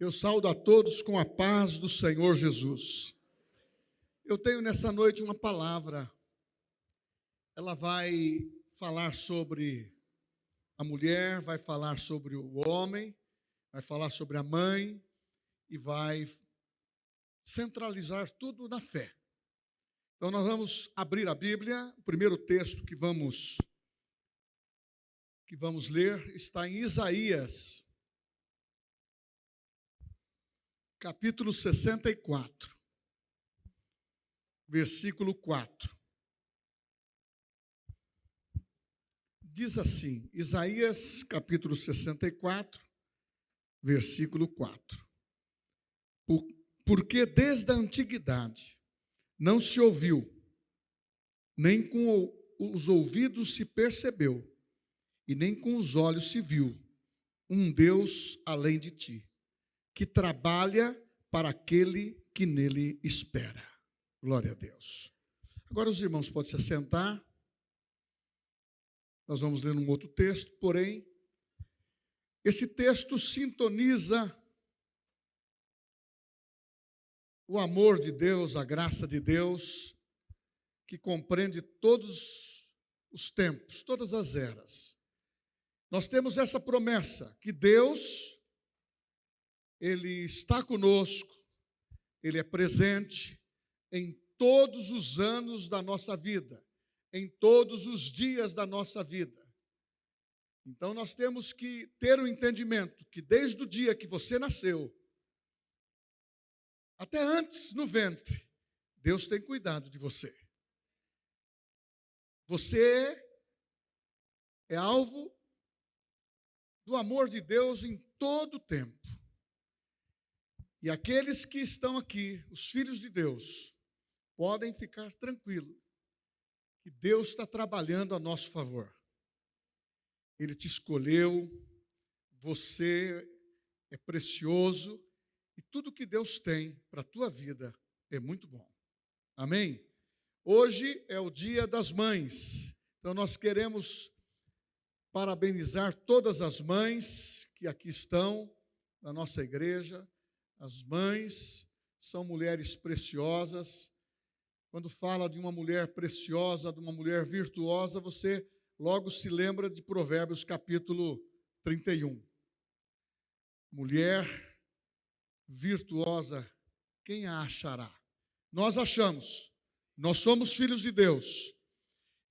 Eu saúdo a todos com a paz do Senhor Jesus. Eu tenho nessa noite uma palavra. Ela vai falar sobre a mulher, vai falar sobre o homem, vai falar sobre a mãe e vai centralizar tudo na fé. Então nós vamos abrir a Bíblia. O primeiro texto que vamos ler está em Isaías, capítulo 64, versículo 4. Diz assim, Isaías, capítulo 64, versículo 4. Porque desde a antiguidade não se ouviu, nem com os ouvidos se percebeu, e nem com os olhos se viu, um Deus além de ti, que trabalha para aquele que nele espera. Glória a Deus. Agora os irmãos podem se assentar. Nós vamos ler um outro texto, porém, esse texto sintoniza o amor de Deus, a graça de Deus, que compreende todos os tempos, todas as eras. Nós temos essa promessa, que Deus, Ele está conosco, Ele é presente em todos os anos da nossa vida, em todos os dias da nossa vida. Então nós temos que ter o entendimento que desde o dia que você nasceu, até antes no ventre, Deus tem cuidado de você. Você é alvo do amor de Deus em todo o tempo. E aqueles que estão aqui, os filhos de Deus, podem ficar tranquilos, que Deus está trabalhando a nosso favor. Ele te escolheu, você é precioso, e tudo que Deus tem para a tua vida é muito bom. Amém? Hoje é o Dia das Mães, então nós queremos parabenizar todas as mães que aqui estão na nossa igreja. As mães são mulheres preciosas. Quando fala de uma mulher preciosa, de uma mulher virtuosa, você logo se lembra de Provérbios capítulo 31. Mulher virtuosa, quem a achará? Nós achamos, nós somos filhos de Deus.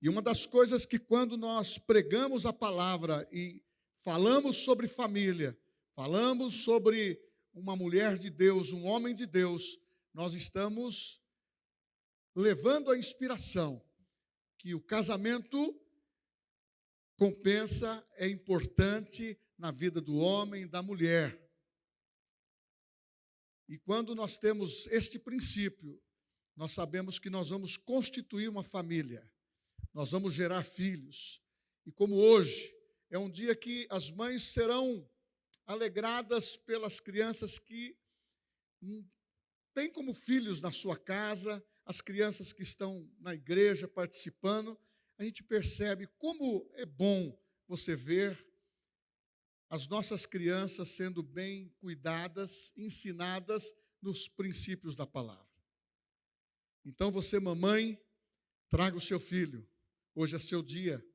E uma das coisas que quando nós pregamos a palavra e falamos sobre família, falamos sobre uma mulher de Deus, um homem de Deus, nós estamos levando a inspiração que o casamento compensa, é importante na vida do homem e da mulher. E quando nós temos este princípio, nós sabemos que nós vamos constituir uma família. Nós vamos gerar filhos. E como hoje é um dia que as mães serão alegradas pelas crianças que têm como filhos na sua casa, as crianças que estão na igreja participando, a gente percebe como é bom você ver as nossas crianças sendo bem cuidadas, ensinadas nos princípios da palavra. Então você, mamãe, traga o seu filho. Hoje é seu dia,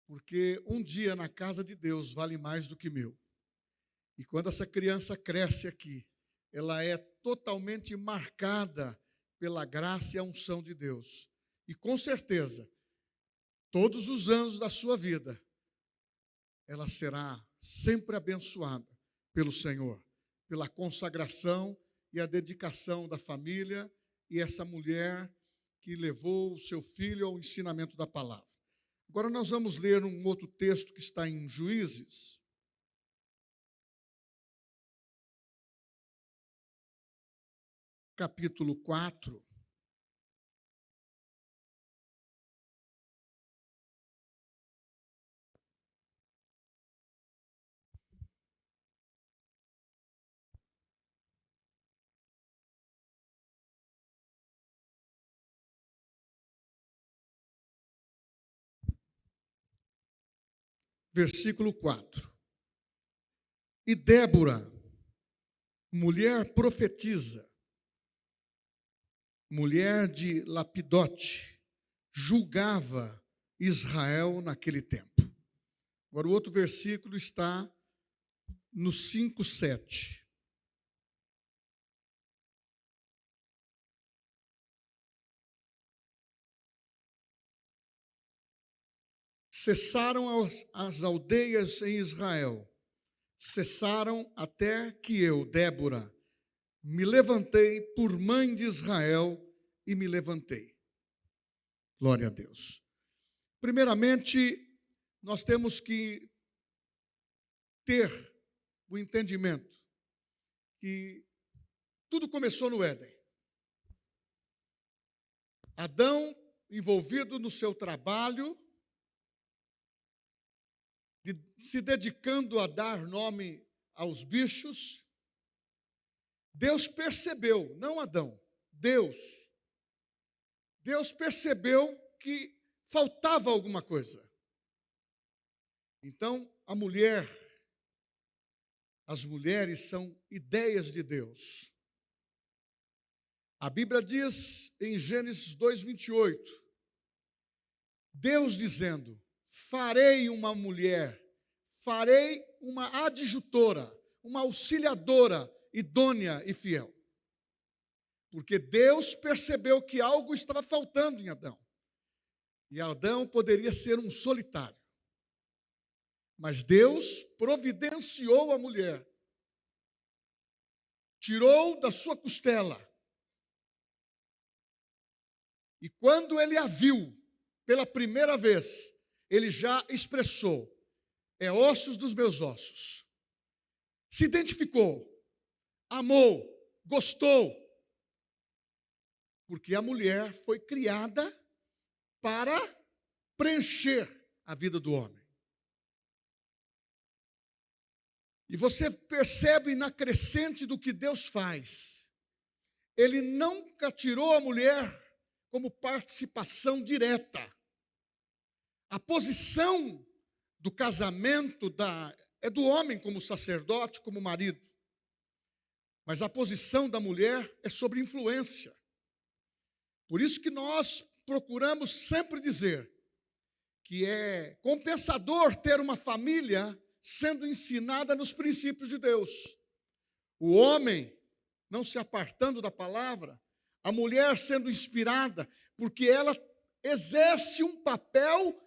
porque um dia na casa de Deus vale mais do que 1000. E quando essa criança cresce aqui, ela é totalmente marcada pela graça e a unção de Deus. E com certeza, todos os anos da sua vida, ela será sempre abençoada pelo Senhor, pela consagração e a dedicação da família e essa mulher que levou o seu filho ao ensinamento da palavra. Agora nós vamos ler um outro texto que está em Juízes. Capítulo 4. Versículo 4. E Débora mulher profetiza, mulher de Lapidote, julgava Israel naquele tempo. Agora, o outro versículo está no 5:7. Cessaram as aldeias em Israel, cessaram até que eu, Débora, me levantei por mãe de Israel e me levantei. Glória a Deus. Primeiramente, nós temos que ter o entendimento que tudo começou no Éden. Adão, envolvido no seu trabalho, se dedicando a dar nome aos bichos, Deus percebeu, não Adão, Deus percebeu que faltava alguma coisa. Então, as mulheres são ideias de Deus. A Bíblia diz em Gênesis 2:28, Deus dizendo: farei uma mulher, farei uma adjutora, uma auxiliadora idônea e fiel. Porque Deus percebeu que algo estava faltando em Adão. E Adão poderia ser um solitário. Mas Deus providenciou a mulher, tirou da sua costela. E quando ele a viu pela primeira vez, ele já expressou: é ossos dos meus ossos. Se identificou, amou, gostou. Porque a mulher foi criada para preencher a vida do homem. E você percebe na crescente do que Deus faz. Ele nunca tirou a mulher como participação direta. A posição do casamento é do homem como sacerdote, como marido. Mas a posição da mulher é sobre influência. Por isso que nós procuramos sempre dizer que é compensador ter uma família sendo ensinada nos princípios de Deus. O homem não se apartando da palavra, a mulher sendo inspirada, porque ela exerce um papel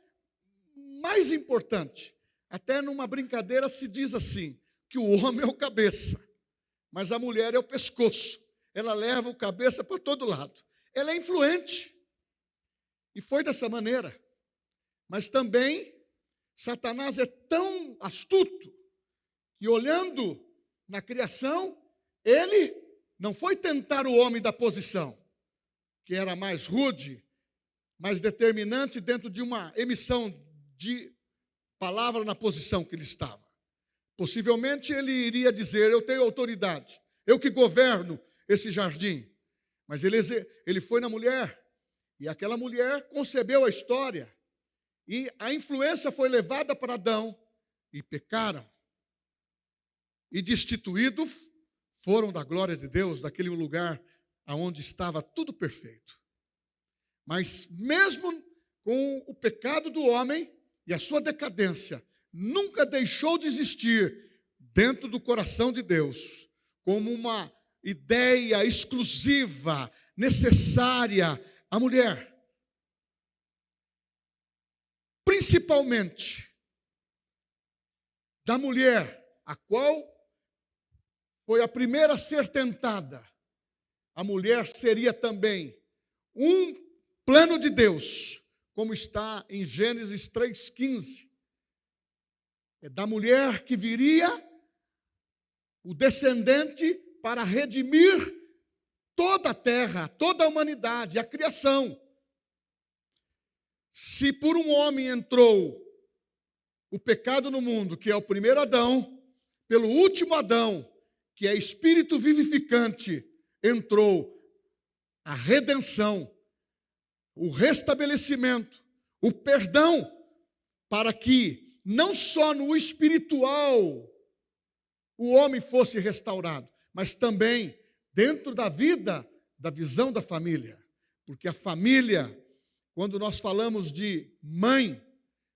mais importante. Até numa brincadeira se diz assim, que o homem é o cabeça, mas a mulher é o pescoço. Ela leva o cabeça para todo lado. Ela é influente. E foi dessa maneira. Mas também, Satanás é tão astuto que, olhando na criação, ele não foi tentar o homem da posição, que era mais rude, mais determinante dentro de uma emissão de palavra na posição que ele estava. Possivelmente ele iria dizer: eu tenho autoridade, eu que governo esse jardim. Mas ele foi na mulher, e aquela mulher concebeu a história, e a influência foi levada para Adão, e pecaram. E destituídos foram da glória de Deus, daquele lugar onde estava tudo perfeito. Mas mesmo com o pecado do homem e a sua decadência, nunca deixou de existir dentro do coração de Deus, como uma ideia exclusiva, necessária, a mulher. Principalmente da mulher, a qual foi a primeira a ser tentada. A mulher seria também um plano de Deus, como está em Gênesis 3:15. É da mulher que viria o descendente para redimir toda a terra, toda a humanidade, a criação. Se por um homem entrou o pecado no mundo, que é o primeiro Adão, pelo último Adão, que é espírito vivificante, entrou a redenção, o restabelecimento, o perdão, para que não só no espiritual o homem fosse restaurado, mas também dentro da vida, da visão da família. Porque a família, quando nós falamos de mãe,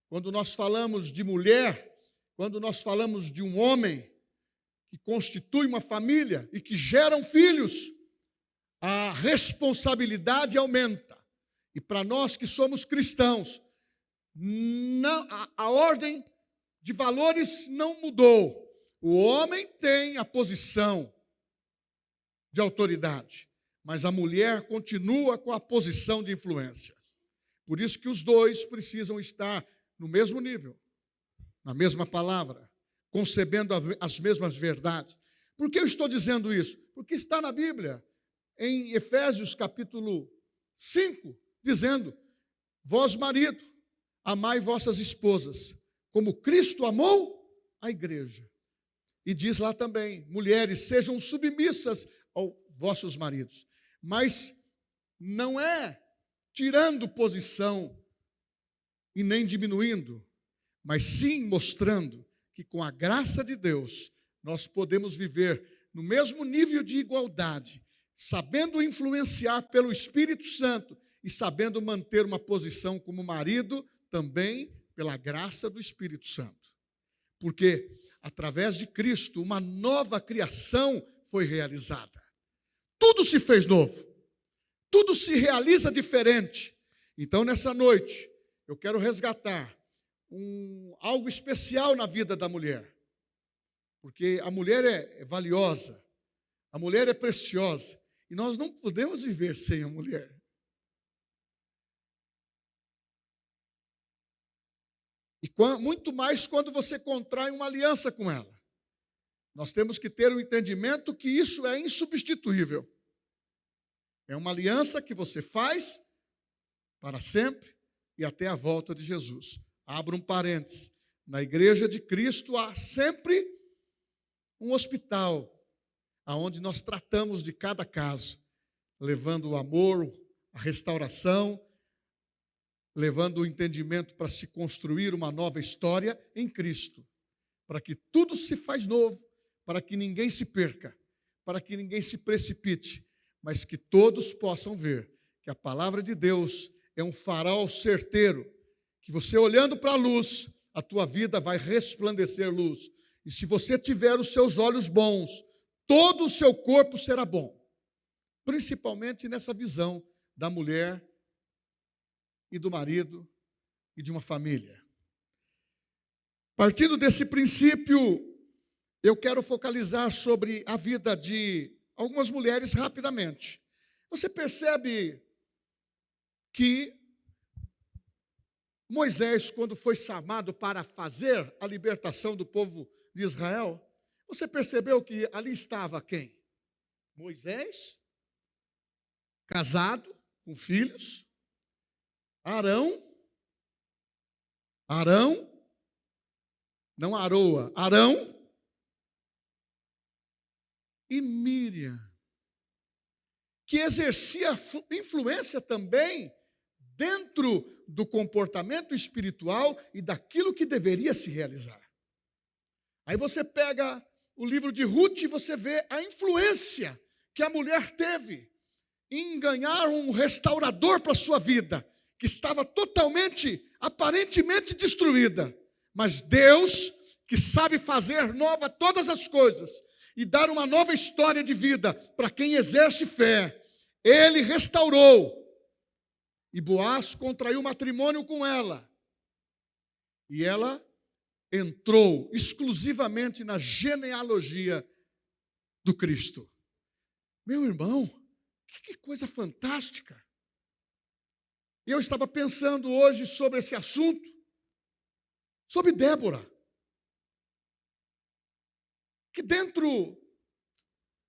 quando nós falamos de mulher, quando nós falamos de um homem que constitui uma família e que geram filhos, a responsabilidade aumenta. E para nós que somos cristãos, a ordem de valores não mudou. O homem tem a posição de autoridade, mas a mulher continua com a posição de influência. Por isso que os dois precisam estar no mesmo nível, na mesma palavra, concebendo as mesmas verdades. Por que eu estou dizendo isso? Porque está na Bíblia, em Efésios capítulo 5, dizendo: vós, marido, amai vossas esposas, como Cristo amou a igreja. E diz lá também: mulheres, sejam submissas aos vossos maridos. Mas não é tirando posição e nem diminuindo, mas sim mostrando que com a graça de Deus nós podemos viver no mesmo nível de igualdade, sabendo influenciar pelo Espírito Santo e sabendo manter uma posição como marido também pela graça do Espírito Santo. Porque através de Cristo uma nova criação foi realizada. Tudo se fez novo. Tudo se realiza diferente. Então, nessa noite, eu quero resgatar algo especial na vida da mulher. Porque a mulher é valiosa, a mulher é preciosa, e nós não podemos viver sem a mulher. E muito mais quando você contrai uma aliança com ela. Nós temos que ter o entendimento que isso é insubstituível. É uma aliança que você faz para sempre e até a volta de Jesus. Abro um parênteses. Na igreja de Cristo há sempre um hospital, onde nós tratamos de cada caso, levando o amor, a restauração, levando o entendimento para se construir uma nova história em Cristo, para que tudo se faz novo, para que ninguém se perca, para que ninguém se precipite, mas que todos possam ver que a palavra de Deus é um farol certeiro, que você olhando para a luz, a tua vida vai resplandecer luz. E se você tiver os seus olhos bons, todo o seu corpo será bom. Principalmente nessa visão da mulher e do marido e de uma família. Partindo desse princípio, eu quero focalizar sobre a vida de algumas mulheres rapidamente. Você percebe que Moisés, quando foi chamado para fazer a libertação do povo de Israel, você percebeu que ali estava quem? Moisés, casado, com filhos, Arão, não Aroa, Arão e Míriam, que exercia influência também dentro do comportamento espiritual e daquilo que deveria se realizar. Aí você pega o livro de Ruth e você vê a influência que a mulher teve em ganhar um restaurador para a sua vida, que estava totalmente, aparentemente destruída. Mas Deus, que sabe fazer nova todas as coisas e dar uma nova história de vida para quem exerce fé, Ele restaurou. E Boaz contraiu matrimônio com ela. E ela entrou exclusivamente na genealogia do Cristo. Meu irmão, que coisa fantástica. Eu estava pensando hoje sobre esse assunto, sobre Débora, que dentro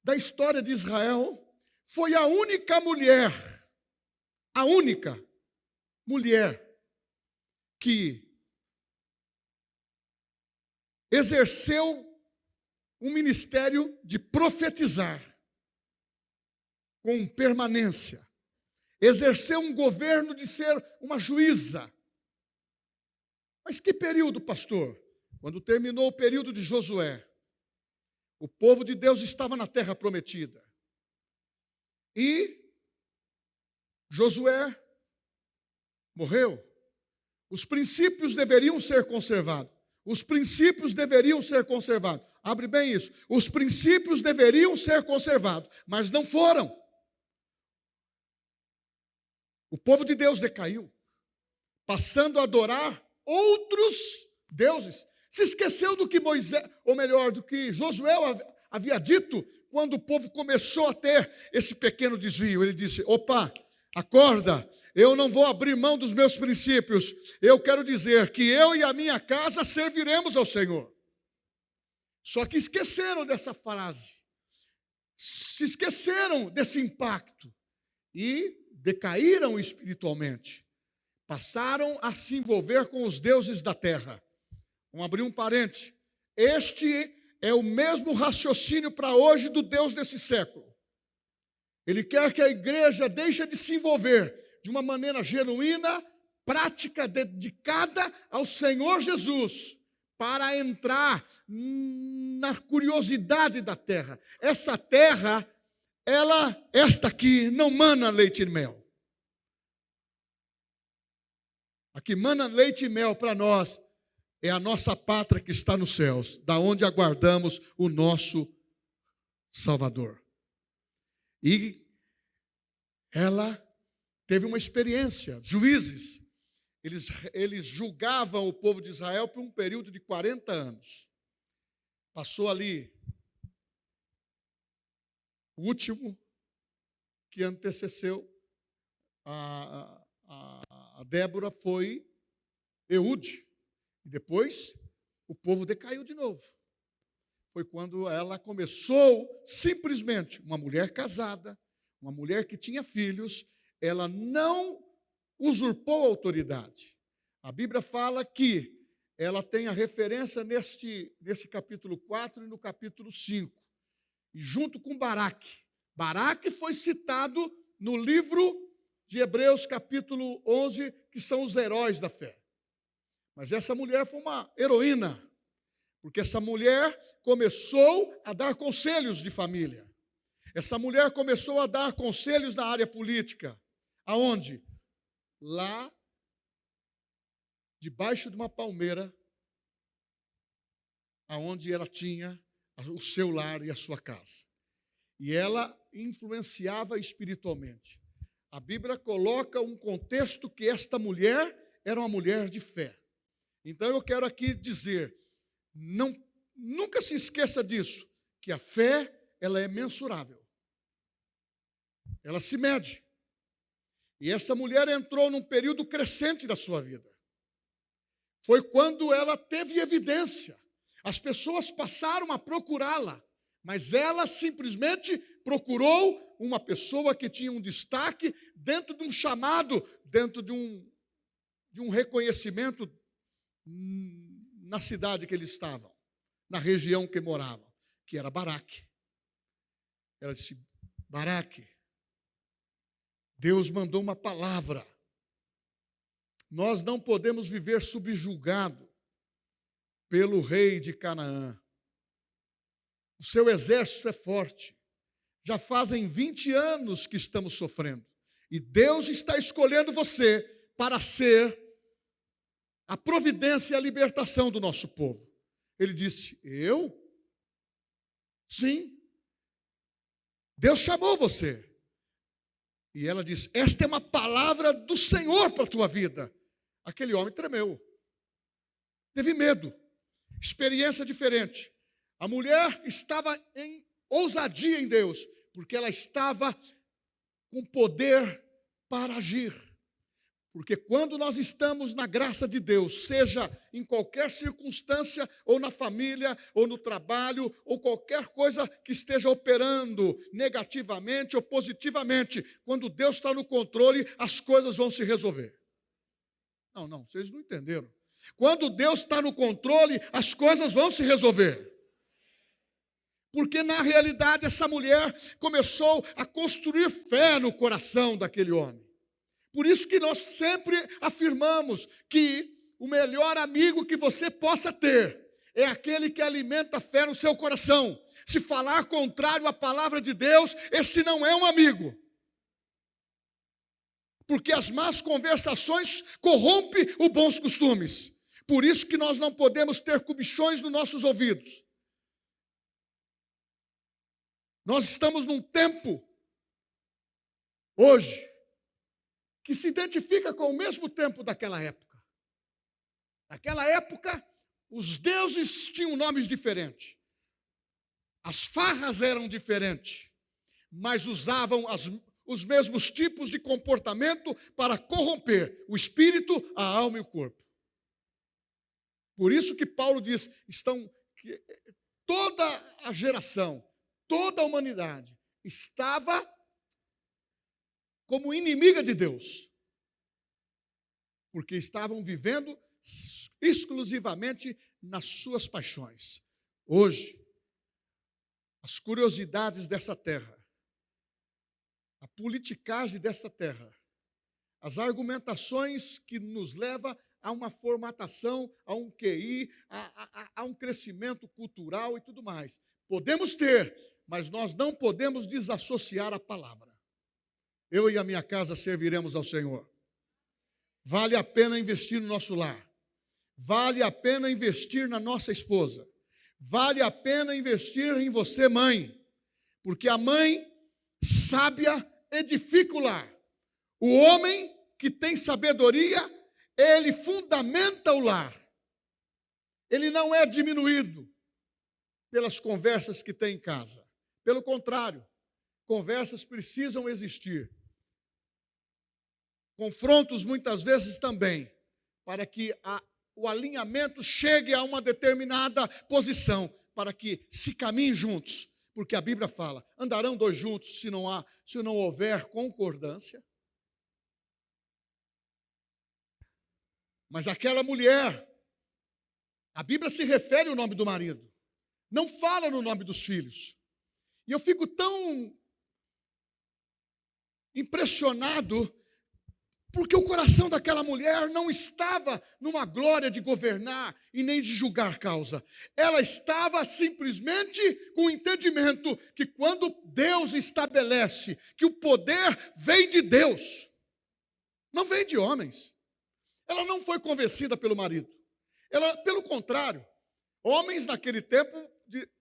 da história de Israel foi a única mulher que exerceu um ministério de profetizar com permanência, exerceu um governo de ser uma juíza. Mas que período, pastor? Quando terminou o período de Josué, O povo de Deus estava na terra prometida. E Josué morreu. Os princípios deveriam ser conservados. Os princípios deveriam ser conservados. Abre bem isso. Os princípios deveriam ser conservados, mas não foram. O povo de Deus decaiu, passando a adorar outros deuses. Se esqueceu do que Moisés, ou melhor, do que Josué havia dito quando o povo começou a ter esse pequeno desvio. Ele disse: opa, acorda, eu não vou abrir mão dos meus princípios. Eu quero dizer que eu e a minha casa serviremos ao Senhor. Só que esqueceram dessa frase. Se esqueceram desse impacto e decaíram espiritualmente. Passaram a se envolver com os deuses da terra. Vamos abrir um parênteses. Este é o mesmo raciocínio para hoje do Deus desse século. Ele quer que a igreja deixe de se envolver de uma maneira genuína, prática, dedicada ao Senhor Jesus, para entrar na curiosidade da terra. Essa terra, esta aqui, não mana leite e mel. A que mana leite e mel para nós é a nossa pátria que está nos céus, da onde aguardamos o nosso Salvador. E ela teve uma experiência. Juízes, eles julgavam o povo de Israel por um período de 40 anos. Passou ali o último que antecedeu a Débora foi Eude. E depois o povo decaiu de novo. Foi quando ela começou, simplesmente, uma mulher casada, uma mulher que tinha filhos, ela não usurpou a autoridade. A Bíblia fala que ela tem a referência nesse capítulo 4 e no capítulo 5. E junto com Baraque. Baraque foi citado no livro de Hebreus, capítulo 11, que são os heróis da fé. Mas essa mulher foi uma heroína, porque essa mulher começou a dar conselhos de família. Essa mulher começou a dar conselhos na área política. Aonde? Lá, debaixo de uma palmeira, aonde ela tinha o seu lar e a sua casa. E ela influenciava espiritualmente. A Bíblia coloca um contexto que esta mulher era uma mulher de fé. Então eu quero aqui dizer, nunca se esqueça disso, que a fé, ela é mensurável. Ela se mede. E essa mulher entrou num período crescente da sua vida. Foi quando ela teve evidência. As pessoas passaram a procurá-la, mas ela simplesmente procurou uma pessoa que tinha um destaque dentro de um chamado, dentro de um reconhecimento na cidade que eles estavam, na região que moravam, que era Baraque. Ela disse: Baraque, Deus mandou uma palavra. Nós não podemos viver subjugado pelo rei de Canaã. O seu exército é forte. Já fazem 20 anos que estamos sofrendo. E Deus está escolhendo você para ser a providência e a libertação do nosso povo. Ele disse: eu? Sim. Deus chamou você. E ela disse: esta é uma palavra do Senhor para a tua vida. Aquele homem tremeu. Teve medo. Experiência diferente. A mulher estava em ousadia em Deus, porque ela estava com poder para agir. Porque quando nós estamos na graça de Deus, seja em qualquer circunstância, ou na família, ou no trabalho, ou qualquer coisa que esteja operando negativamente ou positivamente, quando Deus está no controle, as coisas vão se resolver. Não, vocês não entenderam. Quando Deus está no controle, as coisas vão se resolver. Porque, na realidade, essa mulher começou a construir fé no coração daquele homem. Por isso que nós sempre afirmamos que o melhor amigo que você possa ter é aquele que alimenta a fé no seu coração. se falar contrário à palavra de Deus, este não é um amigo. Porque as más conversações corrompem os bons costumes. Por isso que nós não podemos ter comichões nos nossos ouvidos. Nós estamos num tempo, hoje, que se identifica com o mesmo tempo daquela época. Naquela época, os deuses tinham nomes diferentes. As farras eram diferentes, mas usavam os mesmos tipos de comportamento para corromper o espírito, a alma e o corpo. Por isso que Paulo diz, que toda a geração, toda a humanidade estava como inimiga de Deus, porque estavam vivendo exclusivamente nas suas paixões. Hoje, as curiosidades dessa terra, a politicagem dessa terra, as argumentações que nos levam a uma formatação, a um QI, a um crescimento cultural e tudo mais. Podemos ter, mas nós não podemos desassociar a palavra. Eu e a minha casa serviremos ao Senhor. Vale a pena investir no nosso lar. Vale a pena investir na nossa esposa. Vale a pena investir em você, mãe. Porque a mãe sábia edifica o lar. O homem que tem sabedoria, ele fundamenta o lar. Ele não é diminuído pelas conversas que tem em casa. Pelo contrário, conversas precisam existir. Confrontos muitas vezes também, para que o alinhamento chegue a uma determinada posição, para que se caminhem juntos. Porque a Bíblia fala, andarão dois juntos se não houver concordância. Mas aquela mulher, a Bíblia se refere ao nome do marido, não fala no nome dos filhos. E eu fico tão impressionado, porque o coração daquela mulher não estava numa glória de governar e nem de julgar causa. Ela estava simplesmente com o entendimento que quando Deus estabelece que o poder vem de Deus, não vem de homens. Ela não foi convencida pelo marido. Ela, pelo contrário, homens naquele tempo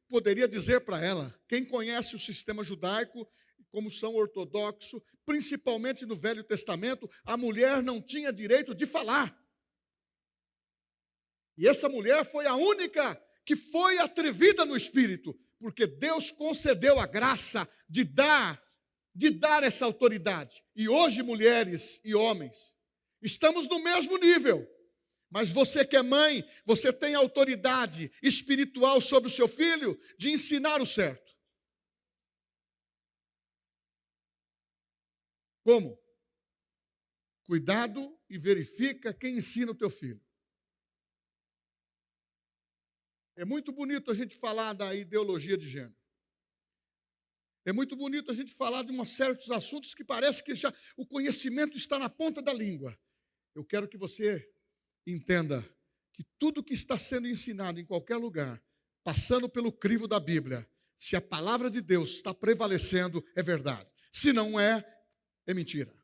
poderia dizer para ela, quem conhece o sistema judaico, como são ortodoxos, principalmente no Velho Testamento, a mulher não tinha direito de falar. E essa mulher foi a única que foi atrevida no espírito, porque Deus concedeu a graça de dar essa autoridade. E hoje, mulheres e homens, estamos no mesmo nível. Mas você que é mãe, você tem autoridade espiritual sobre o seu filho de ensinar o certo. Como? Cuidado e verifica quem ensina o teu filho. É muito bonito a gente falar da ideologia de gênero. É muito bonito a gente falar de certos assuntos que parece que já o conhecimento está na ponta da língua. Eu quero que você entenda que tudo que está sendo ensinado em qualquer lugar, passando pelo crivo da Bíblia, se a palavra de Deus está prevalecendo, é verdade. Se não é, é mentira.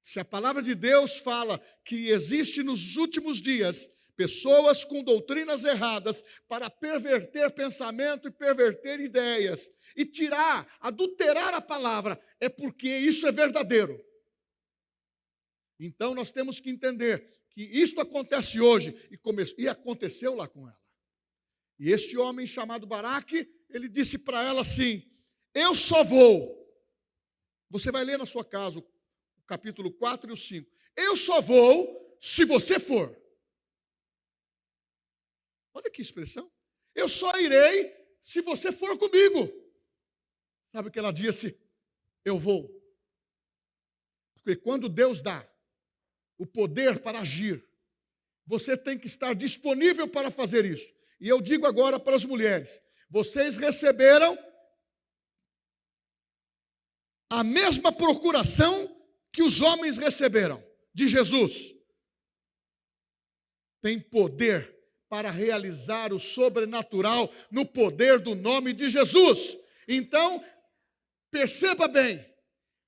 Se a palavra de Deus fala que existe nos últimos dias pessoas com doutrinas erradas para perverter pensamento e perverter ideias e adulterar a palavra, é porque isso é verdadeiro. Então nós temos que entender que isto acontece hoje e aconteceu lá com ela. E este homem chamado Baraque, ele disse para ela assim, eu só vou. Você vai ler na sua casa o capítulo 4 e o 5. Eu só vou se você for. Olha que expressão. Eu só irei se você for comigo. Sabe o que ela disse? Eu vou. Porque quando Deus dá o poder para agir, você tem que estar disponível para fazer isso. E eu digo agora para as mulheres, vocês receberam a mesma procuração que os homens receberam de Jesus. Tem poder para realizar o sobrenatural no poder do nome de Jesus. Então, perceba bem,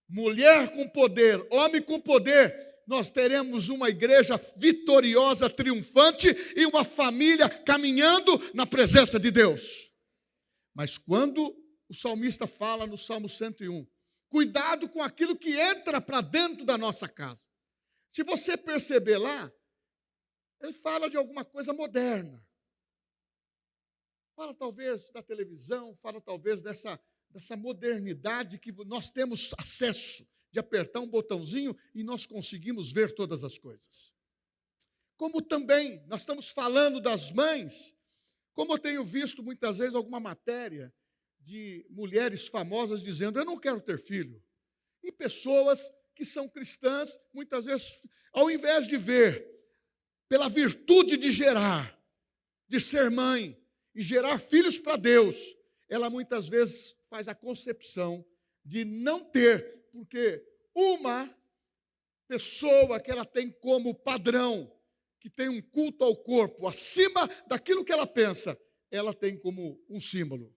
mulher com poder, homem com poder, nós teremos uma igreja vitoriosa, triunfante e uma família caminhando na presença de Deus. Mas quando o salmista fala no Salmo 101, cuidado com aquilo que entra para dentro da nossa casa. Se você perceber lá, ele fala de alguma coisa moderna. Fala talvez da televisão, fala talvez dessa modernidade que nós temos acesso, de apertar um botãozinho e nós conseguimos ver todas as coisas. Como também nós estamos falando das mães, como eu tenho visto muitas vezes alguma matéria de mulheres famosas dizendo, eu não quero ter filho. E pessoas que são cristãs, muitas vezes, ao invés de ver pela virtude de gerar, de ser mãe e gerar filhos para Deus, ela muitas vezes faz a concepção de não ter, porque uma pessoa que ela tem como padrão, que tem um culto ao corpo acima daquilo que ela pensa, ela tem como um símbolo.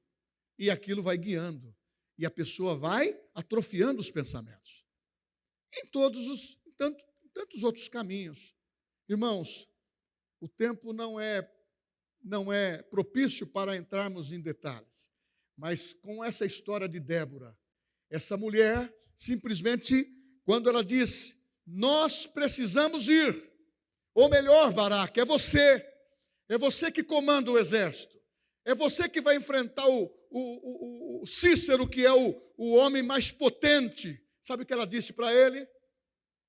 E aquilo vai guiando. E a pessoa vai atrofiando os pensamentos. Em tantos outros caminhos. Irmãos, o tempo não é propício para entrarmos em detalhes. Mas com essa história de Débora, essa mulher, simplesmente, quando ela diz, nós precisamos ir, ou melhor, Baraque, é você que comanda o exército, é você que vai enfrentar o Cícero, que é o homem mais potente. Sabe o que ela disse para ele?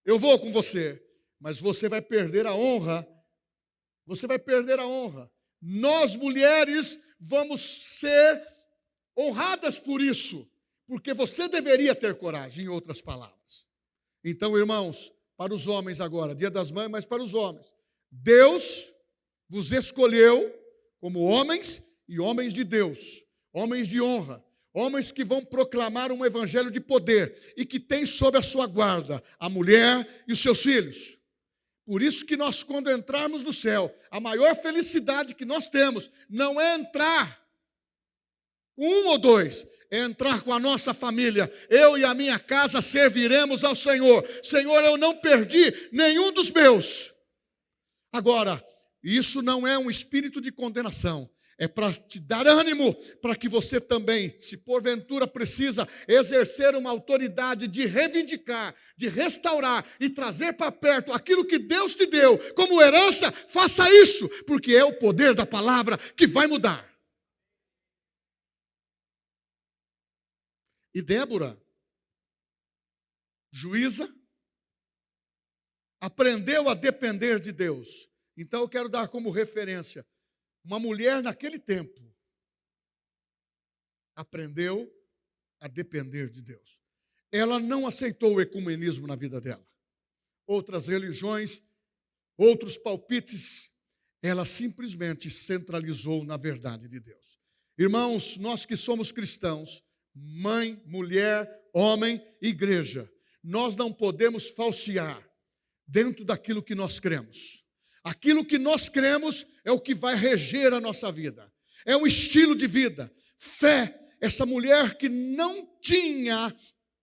Eu vou com você, mas você vai perder a honra, Nós, mulheres, vamos ser honradas por isso, porque você deveria ter coragem, em outras palavras. Então, irmãos, para os homens agora, Dia das Mães, mas para os homens, Deus vos escolheu como homens e homens de Deus, homens de honra, homens que vão proclamar um evangelho de poder e que tem sob a sua guarda a mulher e os seus filhos. Por isso que nós, quando entrarmos no céu, a maior felicidade que nós temos não é entrar com um ou dois, é entrar com a nossa família. Eu e a minha casa serviremos ao Senhor. Senhor, eu não perdi nenhum dos meus. Agora, isso não é um espírito de condenação. É para te dar ânimo, para que você também, se porventura precisa exercer uma autoridade de reivindicar, de restaurar e trazer para perto aquilo que Deus te deu como herança, faça isso, porque é o poder da palavra que vai mudar. E Débora, juíza, aprendeu a depender de Deus. Então eu quero dar como referência, uma mulher naquele tempo aprendeu a depender de Deus. Ela não aceitou o ecumenismo na vida dela. Outras religiões, outros palpites, ela simplesmente centralizou na verdade de Deus. Irmãos, nós que somos cristãos, mãe, mulher, homem, igreja, nós não podemos falsear dentro daquilo que nós cremos. Aquilo que nós cremos é o que vai reger a nossa vida. É um estilo de vida. Fé, essa mulher que não tinha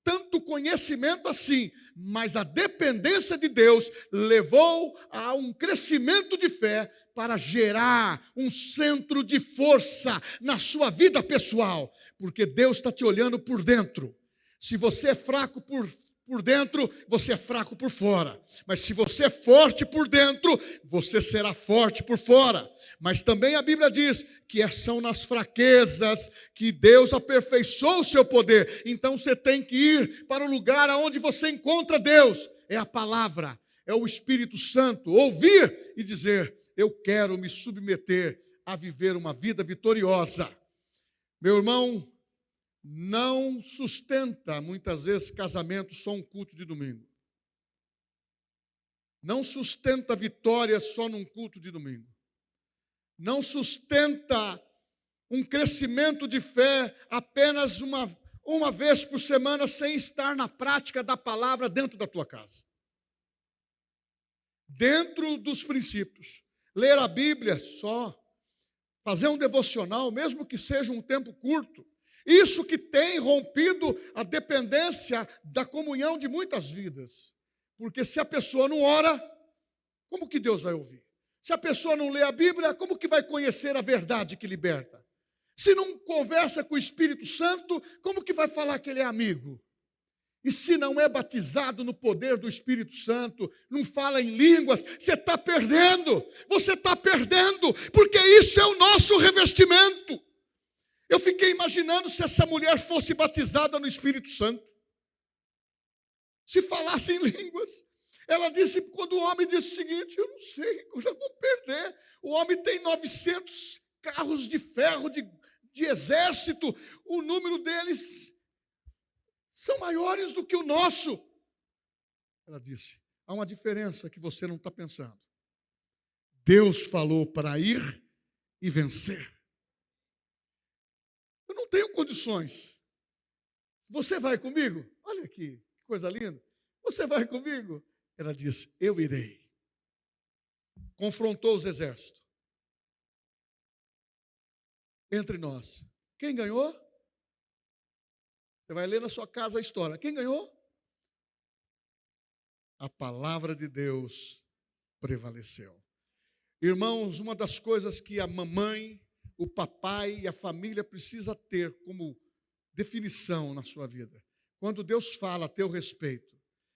tanto conhecimento assim, mas a dependência de Deus levou a um crescimento de fé para gerar um centro de força na sua vida pessoal, porque Deus está te olhando por dentro. Se você é fraco por dentro, você é fraco por fora. Mas se você é forte por dentro, você será forte por fora. Mas também a Bíblia diz que são nas fraquezas que Deus aperfeiçoa o seu poder. Então você tem que ir para o lugar onde você encontra Deus. É a palavra, é o Espírito Santo. Ouvir e dizer, eu quero me submeter a viver uma vida vitoriosa. Meu irmão, não sustenta, muitas vezes, casamento só um culto de domingo. Não sustenta vitória só num culto de domingo. Não sustenta um crescimento de fé apenas uma vez por semana sem estar na prática da palavra dentro da tua casa. Dentro dos princípios, ler a Bíblia só, fazer um devocional, mesmo que seja um tempo curto. Isso que tem rompido a dependência da comunhão de muitas vidas. Porque se a pessoa não ora, como que Deus vai ouvir? Se a pessoa não lê a Bíblia, como que vai conhecer a verdade que liberta? Se não conversa com o Espírito Santo, como que vai falar que ele é amigo? E se não é batizado no poder do Espírito Santo, não fala em línguas, você está perdendo. Você está perdendo, porque isso é o nosso revestimento. Eu fiquei imaginando se essa mulher fosse batizada no Espírito Santo. Se falasse em línguas. Ela disse, quando o homem disse o seguinte, eu não sei, eu já vou perder. O homem tem 900 carros de ferro, de exército, o número deles são maiores do que o nosso. Ela disse, há uma diferença que você não está pensando. Deus falou para ir e vencer. Eu não tenho condições. Você vai comigo? Olha aqui, que coisa linda. Você vai comigo? Ela disse, eu irei. Confrontou os exércitos. Entre nós. Quem ganhou? Você vai ler na sua casa a história. Quem ganhou? A palavra de Deus prevaleceu. Irmãos, uma das coisas que a mamãe, o papai e a família precisa ter como definição na sua vida. Quando Deus fala a teu respeito,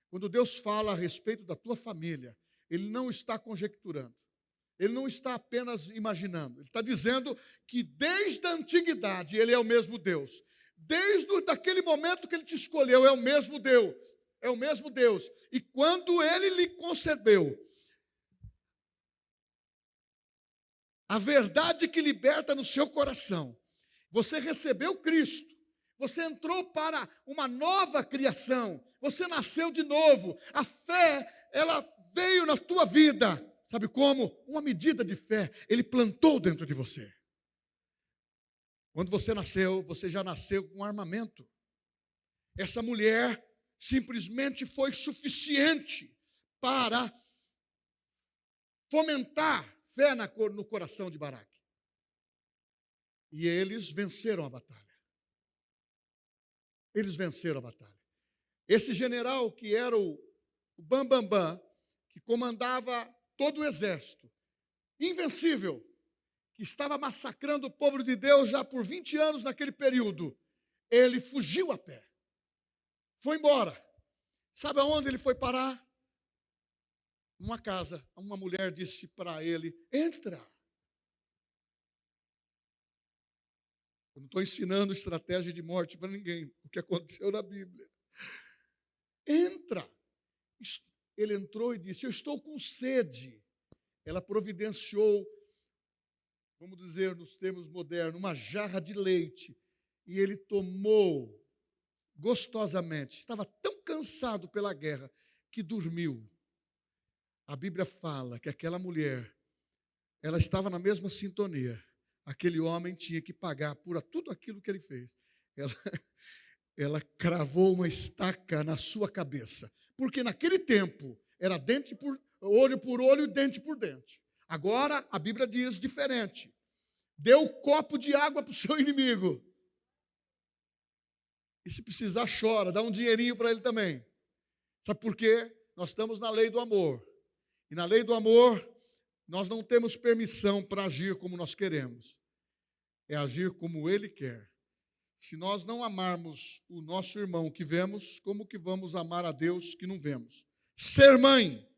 quando Deus fala a respeito da tua família, Ele não está conjecturando. Ele não está apenas imaginando. Ele está dizendo que desde a antiguidade Ele é o mesmo Deus. Desde aquele momento que Ele te escolheu, é o mesmo Deus. É o mesmo Deus. E quando Ele lhe concedeu a verdade que liberta no seu coração, você recebeu Cristo, você entrou para uma nova criação, você nasceu de novo, a fé, ela veio na tua vida, sabe como? Uma medida de fé, Ele plantou dentro de você. Quando você nasceu, você já nasceu com armamento. Essa mulher simplesmente foi suficiente para fomentar fé no coração de Baraque. E eles venceram a batalha. Eles venceram a batalha. Esse general que era o Bambambam, que comandava todo o exército, invencível, que estava massacrando o povo de Deus já por 20 anos naquele período, ele fugiu a pé. Foi embora. Sabe aonde ele foi parar? Numa casa. Uma mulher disse para ele, entra. Eu não estou ensinando estratégia de morte para ninguém, o que aconteceu na Bíblia. Entra. Ele entrou e disse, eu estou com sede. Ela providenciou, vamos dizer nos termos modernos, uma jarra de leite. E ele tomou gostosamente. Estava tão cansado pela guerra que dormiu. A Bíblia fala que aquela mulher, ela estava na mesma sintonia. Aquele homem tinha que pagar por tudo aquilo que ele fez. Ela cravou uma estaca na sua cabeça. Porque naquele tempo, era olho por olho e dente por dente. Agora, a Bíblia diz diferente. Deu um copo de água para o seu inimigo. E se precisar, chora, dá um dinheirinho para ele também. Sabe por quê? Nós estamos na lei do amor. E na lei do amor, nós não temos permissão para agir como nós queremos. É agir como Ele quer. Se nós não amarmos o nosso irmão que vemos, como que vamos amar a Deus que não vemos? Ser mãe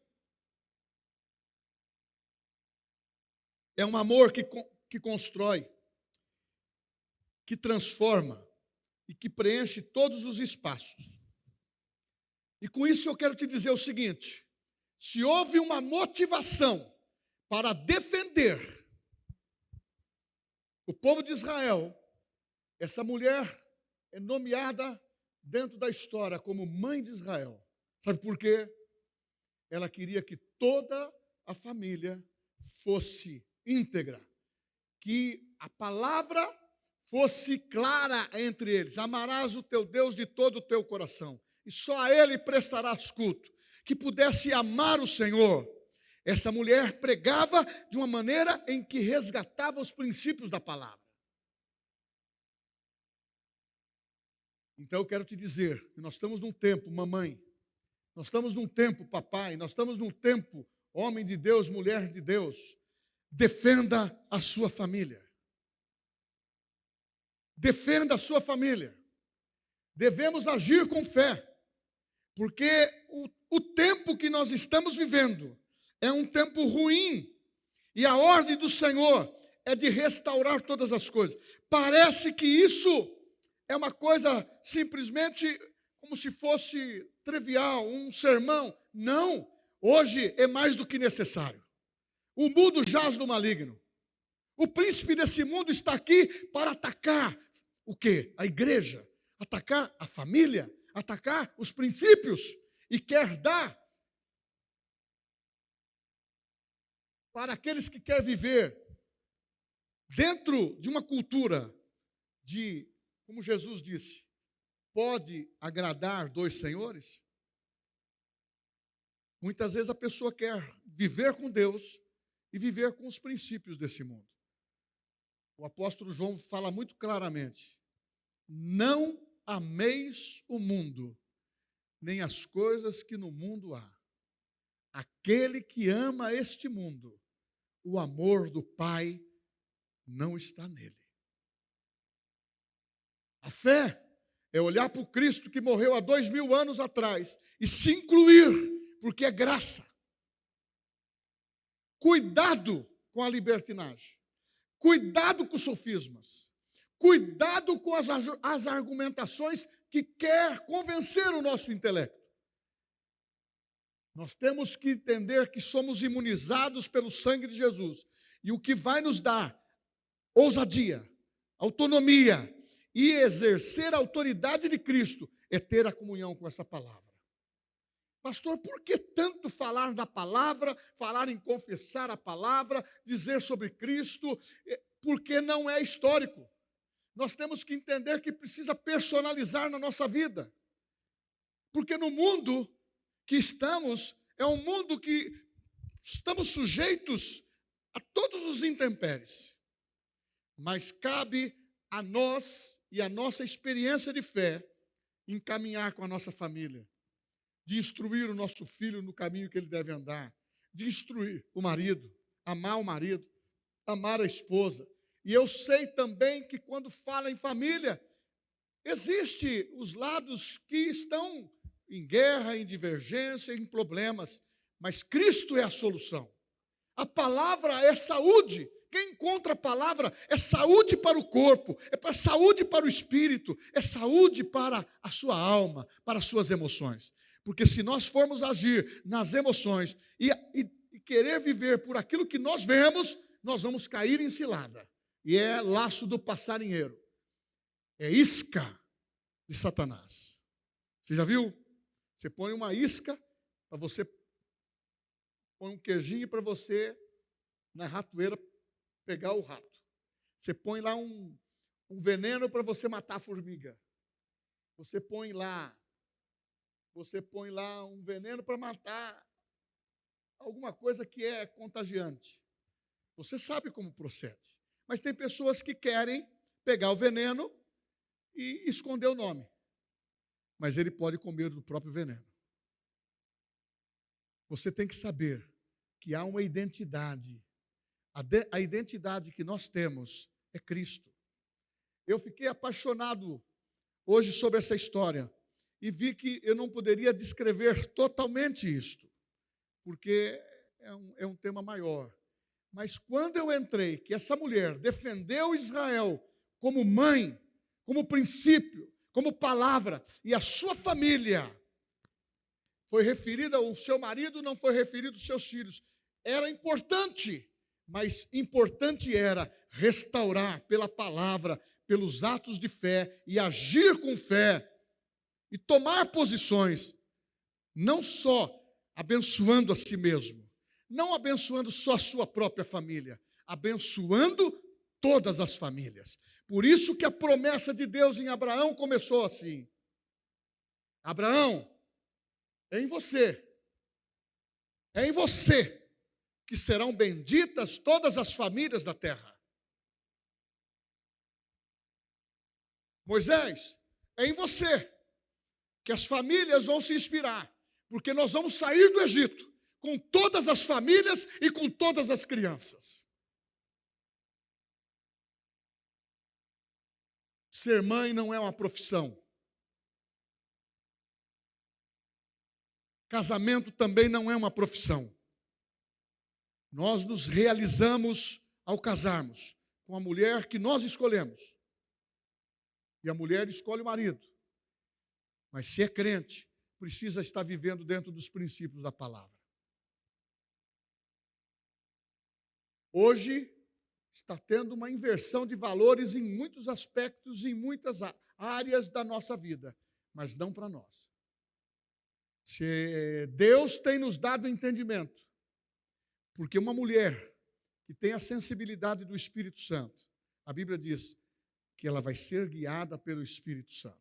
é um amor que constrói, que transforma e que preenche todos os espaços. E com isso eu quero te dizer o seguinte: se houve uma motivação para defender o povo de Israel, essa mulher é nomeada dentro da história como mãe de Israel. Sabe por quê? Ela queria que toda a família fosse íntegra, que a palavra fosse clara entre eles. Amarás o teu Deus de todo o teu coração, e só a Ele prestarás culto. Que pudesse amar o Senhor. Essa mulher pregava de uma maneira em que resgatava os princípios da palavra. Então eu quero te dizer que nós estamos num tempo, mamãe, nós estamos num tempo, papai, nós estamos num tempo, homem de Deus, mulher de Deus, defenda a sua família. Defenda a sua família. Devemos agir com fé, porque o tempo que nós estamos vivendo é um tempo ruim, e a ordem do Senhor é de restaurar todas as coisas. Parece que isso é uma coisa simplesmente como se fosse trivial, um sermão. Não, hoje é mais do que necessário. O mundo jaz no maligno. O príncipe desse mundo está aqui para atacar o quê? A igreja, atacar a família, atacar os princípios, e quer dar para aqueles que querem viver dentro de uma cultura de, como Jesus disse, pode agradar dois senhores? Muitas vezes a pessoa quer viver com Deus e viver com os princípios desse mundo. O apóstolo João fala muito claramente: não ameis o mundo, nem as coisas que no mundo há. Aquele que ama este mundo, o amor do Pai não está nele. A fé é olhar para o Cristo que morreu há 2000 anos atrás e se incluir, porque é graça. Cuidado com a libertinagem. Cuidado com os sofismas. Cuidado com as argumentações que quer convencer o nosso intelecto. Nós temos que entender que somos imunizados pelo sangue de Jesus. E o que vai nos dar ousadia, autonomia e exercer a autoridade de Cristo é ter a comunhão com essa palavra. Pastor, por que tanto falar da palavra, falar em confessar a palavra, dizer sobre Cristo? Porque não é histórico. Nós temos que entender que precisa personalizar na nossa vida. Porque no mundo que estamos, é um mundo que estamos sujeitos a todos os intempéries. Mas cabe a nós e a nossa experiência de fé encaminhar com a nossa família, de instruir o nosso filho no caminho que ele deve andar, de instruir o marido, amar a esposa. E eu sei também que quando fala em família, existem os lados que estão em guerra, em divergência, em problemas, mas Cristo é a solução. A palavra é saúde. Quem encontra a palavra é saúde para o corpo, é para saúde para o espírito, é saúde para a sua alma, para as suas emoções. Porque se nós formos agir nas emoções e querer viver por aquilo que nós vemos, nós vamos cair em cilada. E é laço do passarinheiro. É isca de Satanás. Você já viu? Você põe uma isca para você, põe um queijinho para você na ratoeira pegar o rato. Você põe lá um veneno para você matar a formiga. Você põe lá um veneno para matar alguma coisa que é contagiante. Você sabe como procede. Mas tem pessoas que querem pegar o veneno e esconder o nome. Mas ele pode comer do próprio veneno. Você tem que saber que há uma identidade. A identidade que nós temos é Cristo. Eu fiquei apaixonado hoje sobre essa história e vi que eu não poderia descrever totalmente isto, porque é um tema maior. Mas quando eu entrei, que essa mulher defendeu Israel como mãe, como princípio, como palavra, e a sua família foi referida, o seu marido não foi referido aos seus filhos. Era importante, mas importante era restaurar pela palavra, pelos atos de fé e agir com fé e tomar posições, não só abençoando a si mesmo, não abençoando só a sua própria família, abençoando todas as famílias. Por isso que a promessa de Deus em Abraão começou assim: Abraão, é em você, que serão benditas todas as famílias da terra. Moisés, é em você que as famílias vão se inspirar, porque nós vamos sair do Egito com todas as famílias e com todas as crianças. Ser mãe não é uma profissão. Casamento também não é uma profissão. Nós nos realizamos ao casarmos com a mulher que nós escolhemos. E a mulher escolhe o marido. Mas se é crente, precisa estar vivendo dentro dos princípios da palavra. Hoje está tendo uma inversão de valores em muitos aspectos, em muitas áreas da nossa vida, mas não para nós. Se Deus tem nos dado entendimento, porque uma mulher que tem a sensibilidade do Espírito Santo, a Bíblia diz que ela vai ser guiada pelo Espírito Santo.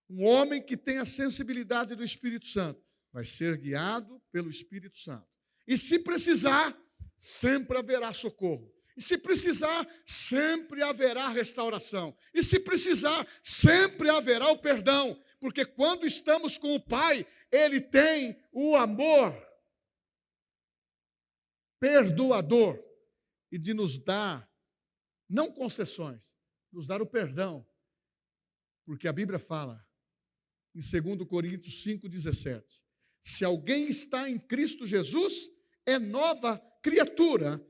Um homem que tem a sensibilidade do Espírito Santo vai ser guiado pelo Espírito Santo. E se precisar, sempre haverá socorro. E se precisar, sempre haverá restauração. E se precisar, sempre haverá o perdão. Porque quando estamos com o Pai, Ele tem o amor perdoador e de nos dar, não concessões, nos dar o perdão. Porque a Bíblia fala, em 2 Coríntios 5,17, se alguém está em Cristo Jesus, é nova criatura.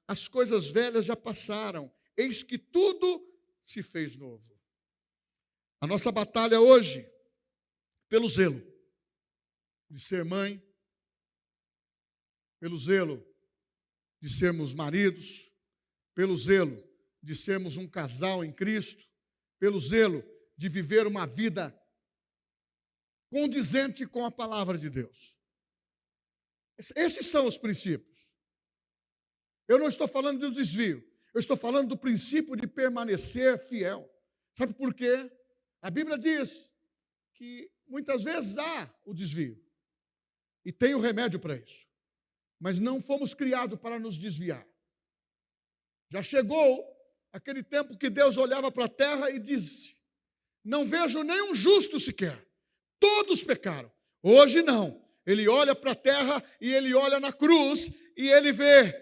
As coisas velhas já passaram, eis que tudo se fez novo. A nossa batalha hoje, pelo zelo de ser mãe, pelo zelo de sermos maridos, pelo zelo de sermos um casal em Cristo, pelo zelo de viver uma vida condizente com a palavra de Deus. Esses são os princípios. Eu não estou falando do desvio, eu estou falando do princípio de permanecer fiel. Sabe por quê? A Bíblia diz que muitas vezes há o desvio e tem o remédio para isso, mas não fomos criados para nos desviar. Já chegou aquele tempo que Deus olhava para a terra e disse: não vejo nenhum justo sequer, todos pecaram. Hoje não, Ele olha para a terra e Ele olha na cruz e Ele vê: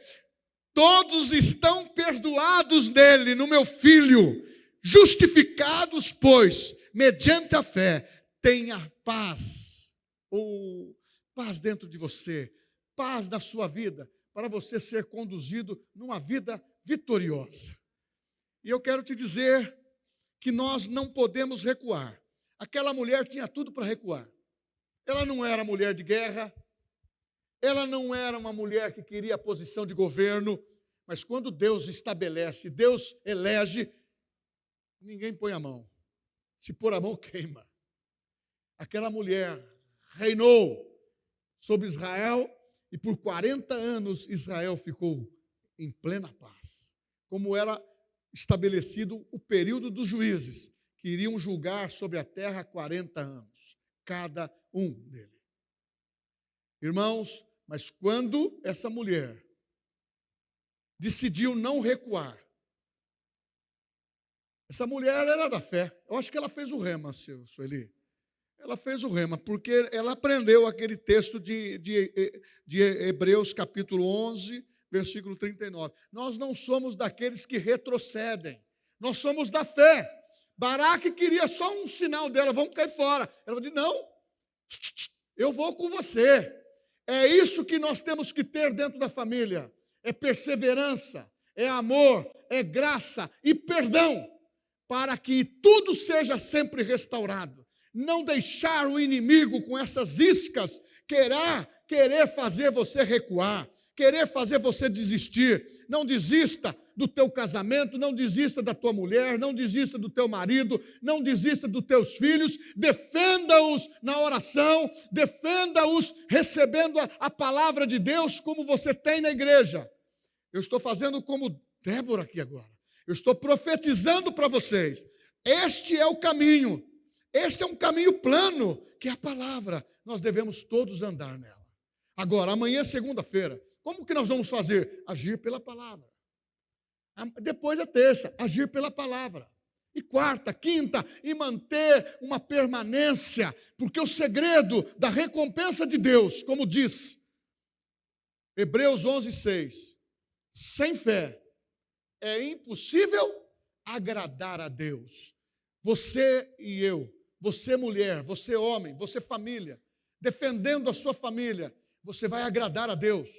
todos estão perdoados nele, no meu Filho, justificados, pois, mediante a fé, tenha paz, ou paz dentro de você, paz na sua vida, para você ser conduzido numa vida vitoriosa. E eu quero te dizer que nós não podemos recuar. Aquela mulher tinha tudo para recuar. Ela não era mulher de guerra, ela não era uma mulher que queria a posição de governo, mas quando Deus estabelece, Deus elege, ninguém põe a mão. Se pôr a mão, queima. Aquela mulher reinou sobre Israel e por 40 anos Israel ficou em plena paz. Como era estabelecido o período dos juízes, que iriam julgar sobre a terra 40 anos, cada um deles. Irmãos, mas quando essa mulher decidiu não recuar, essa mulher era da fé. Eu acho que ela fez o rema, Sueli. Ela fez o rema, porque ela aprendeu aquele texto de Hebreus capítulo 11, versículo 39. Nós não somos daqueles que retrocedem, nós somos da fé. Baraque queria só um sinal dela: vamos cair fora. Ela disse: não, eu vou com você. É isso que nós temos que ter dentro da família: é perseverança, é amor, é graça e perdão, para que tudo seja sempre restaurado. Não deixar o inimigo com essas iscas querer fazer você recuar, querer fazer você desistir. Não desista do teu casamento, não desista da tua mulher, não desista do teu marido, não desista dos teus filhos. Defenda-os na oração, defenda-os recebendo a palavra de Deus, como você tem na igreja. Eu estou fazendo como Débora aqui agora. Eu estou profetizando para vocês. Este é o caminho. Este é um caminho plano, que é a palavra. Nós devemos todos andar nela. Agora, amanhã é segunda-feira. Como que nós vamos fazer? Agir pela palavra. Depois a terça, agir pela palavra. E quarta, quinta, e manter uma permanência, porque o segredo da recompensa de Deus, como diz Hebreus 11:6, sem fé é impossível agradar a Deus. Você e eu, você mulher, você homem, você família, defendendo a sua família, você vai agradar a Deus,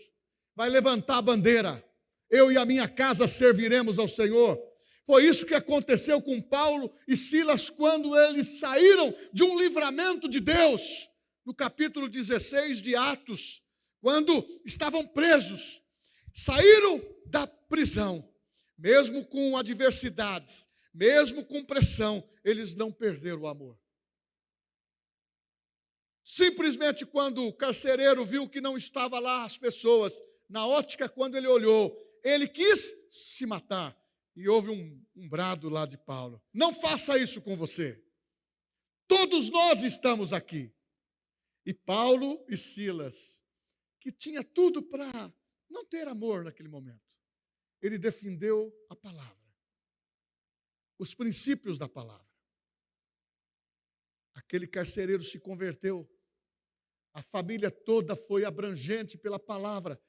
vai levantar a bandeira. Eu e a minha casa serviremos ao Senhor. Foi isso que aconteceu com Paulo e Silas quando eles saíram de um livramento de Deus. No capítulo 16 de Atos, quando estavam presos, saíram da prisão, mesmo com adversidades, mesmo com pressão, eles não perderam o amor. Simplesmente quando o carcereiro viu que não estava lá as pessoas, na ótica quando ele olhou, ele quis se matar. E houve um brado lá de Paulo: não faça isso com você. Todos nós estamos aqui. E Paulo e Silas, que tinha tudo para não ter amor naquele momento, ele defendeu a palavra, os princípios da palavra. Aquele carcereiro se converteu. A família toda foi abrangente pela palavra.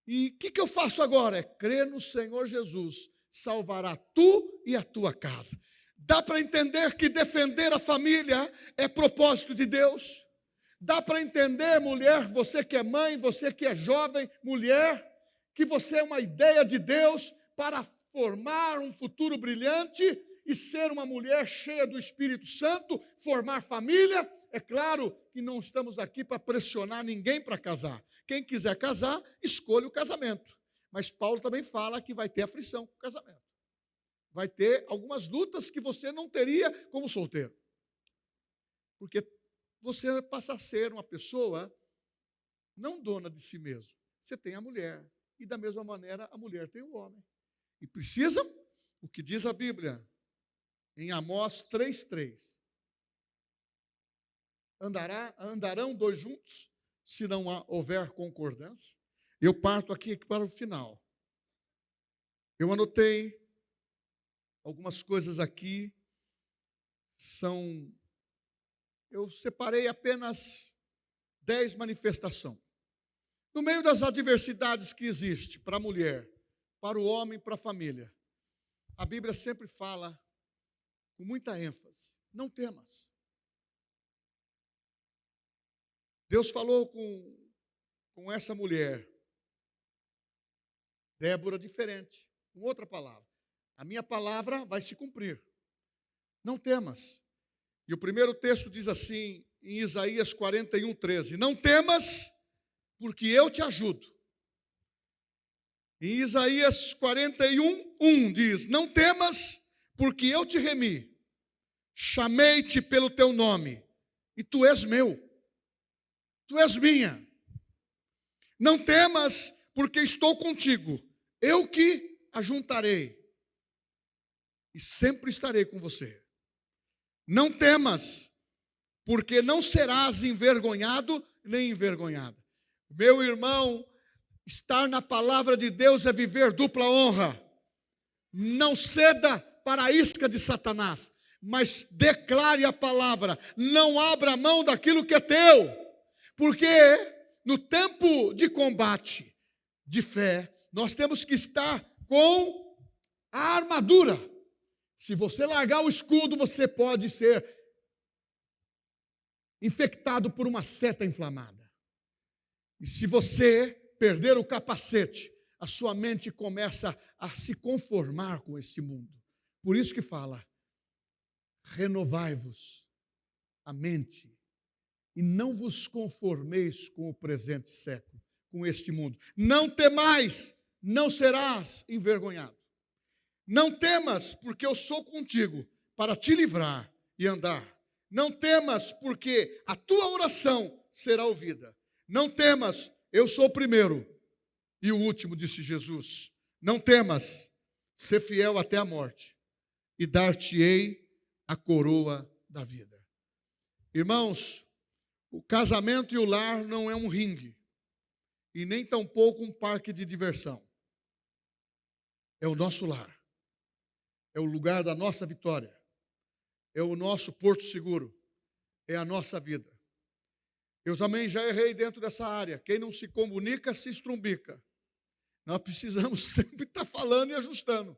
E o que eu faço agora? É crer no Senhor Jesus. Salvará tu e a tua casa. Dá para entender que defender a família é propósito de Deus? Dá para entender, mulher, você que é mãe, você que é jovem, mulher, que você é uma ideia de Deus para formar um futuro brilhante e ser uma mulher cheia do Espírito Santo, formar família? É claro que não estamos aqui para pressionar ninguém para casar. Quem quiser casar, escolha o casamento. Mas Paulo também fala que vai ter aflição com o casamento. Vai ter algumas lutas que você não teria como solteiro. Porque você passa a ser uma pessoa não dona de si mesmo. Você tem a mulher. E da mesma maneira a mulher tem o homem. E precisa, o que diz a Bíblia, em Amós 3:3. Andarão dois juntos, se não houver concordância? Eu parto aqui para o final. Eu anotei algumas coisas aqui, eu separei apenas 10 manifestações. No meio das adversidades que existem para a mulher, para o homem, para a família, a Bíblia sempre fala com muita ênfase: não temas. Deus falou com essa mulher, Débora, diferente, com outra palavra. A minha palavra vai se cumprir. Não temas. E o primeiro texto diz assim, em Isaías 41:13: não temas, porque eu te ajudo. Em Isaías 41:1 diz: não temas, porque eu te remi. Chamei-te pelo teu nome, e tu és meu. Tu és minha. Não temas, porque estou contigo. Eu que ajuntarei. E sempre estarei com você. Não temas, porque não serás envergonhado nem envergonhada. Meu irmão, estar na palavra de Deus é viver dupla honra. Não ceda para a isca de Satanás, mas declare a palavra. Não abra mão daquilo que é teu, porque no tempo de combate, de fé, nós temos que estar com a armadura. Se você largar o escudo, você pode ser infectado por uma seta inflamada. E se você perder o capacete, a sua mente começa a se conformar com esse mundo. Por isso que fala: renovai-vos a mente e não vos conformeis com o presente século, com este mundo. Não temais, não serás envergonhado. Não temas, porque eu sou contigo para te livrar e andar. Não temas, porque a tua oração será ouvida. Não temas, eu sou o primeiro e o último, disse Jesus. Não temas, ser fiel até a morte, e dar-te-ei a coroa da vida. Irmãos, o casamento e o lar não é um ringue. e nem tampouco um parque de diversão. É o nosso lar. É o lugar da nossa vitória. É o nosso porto seguro. É a nossa vida. Eu também já errei dentro dessa área. Quem não se comunica, se estrumbica. Nós precisamos sempre estar falando e ajustando.